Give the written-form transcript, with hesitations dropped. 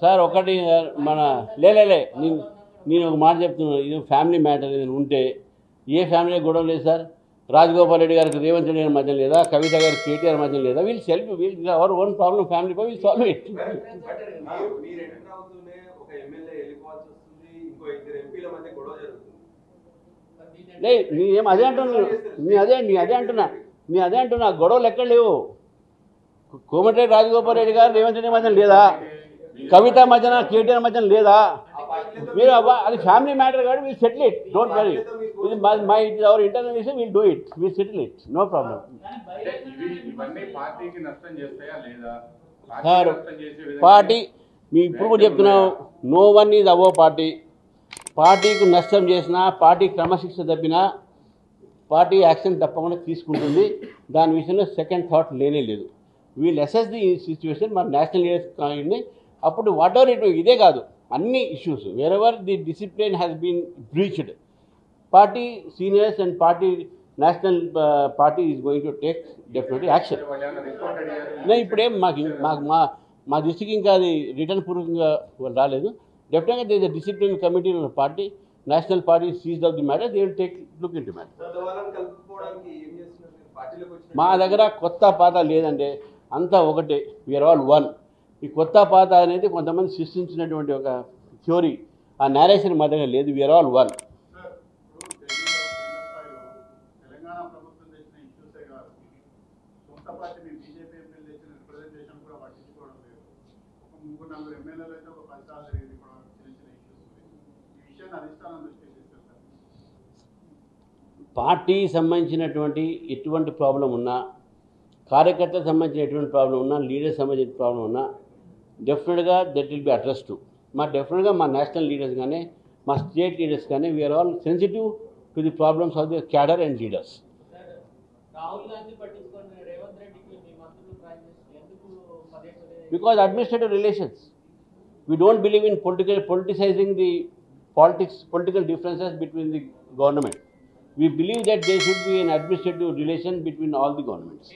Sir ఒకటి మన లేలే నేను ఒక మాట చెప్తున్నాను. ఇది ఫ్యామిలీ మ్యాటర్ ఏదైనా ఉంటే ఏ ఫ్యామిలీ గొడవ లేదు సార్. రాజగోపాల్ రెడ్డి గారికి రేవంత్ రెడ్డి గారి మధ్య లేదా, కవిత గారికి కేటీఆర్ మధ్య లేదా, వీళ్ళు అవర్ ఓన్ ప్రాబ్లం ఫ్యామిలీ పై వీళ్ళు సాల్వ్ ఇట్. నేనేం అదే అంటున్నాను, నేను అదే అంటున్నా గొడవలు ఎక్కడ లేవు. కోమటిరెడ్డి రాజగోపాల్ రెడ్డి గారు రేవంత్ రెడ్డి మధ్యన లేదా, కవిత మధ్యన కేటీఆర్ మధ్యన లేదా, మీరు అది ఫ్యామిలీ మ్యాటర్ కాబట్టి we'll settle it, don't worry. ఇది my it our internal issue, we'll do it, we'll settle it, no problem. Sir party మీ ఇప్పుడు కూడా చెప్తున్నాం, no one is above party. పార్టీకి నష్టం చేసినా, పార్టీ క్రమశిక్షణ తప్పినా పార్టీ యాక్షన్ తప్పకుండా తీసుకుంటుంది. దాని విషయంలో సెకండ్ థాట్ లేనే లేదు. We'll assess the situation. మన నేషనల్ లీడర్స్ కానీ అప్పుడు వాట్ ఎవర్ ఇట్, ఇదే కాదు అన్ని issues wherever the discipline has been breached, party seniors and party national party is going to take definitely action. ఇప్పుడేం మా దృష్టికి ఇంకా అది రిటర్న్ పూర్వకంగా రాలేదు. డెఫినెట్గా they is a discipline committee ఉన్న party, national party seized of the matter, they will take look into matter. మా దగ్గర కొత్త పాత లేదండి, అంతా ఒకటే, వీఆర్ ఆల్ వన్. ఈ కొత్త పాత అనేది కొంతమంది సృష్టించినటువంటి ఒక థియోరీ, ఆ నేరేషన్ మా దగ్గర లేదు. We are all one. పార్టీ సంబంధించినటువంటి ఎటువంటి ప్రాబ్లం ఉన్నా, కార్యకర్తలకు సంబంధించిన ఎటువంటి ప్రాబ్లం ఉన్నా, లీడర్స్ సంబంధించిన ప్రాబ్లం ఉన్నా డెఫినెట్గా that will be address to. డెఫినెట్గా మా నేషనల్ లీడర్స్ కానీ మా స్టేట్ లీడర్స్ కానీ we are all sensitive to the problems of the cadre and leaders. Because administrative relations, we don't believe in politicizing the political differences between the government. We believe that there should be an administrative relation between all the governments.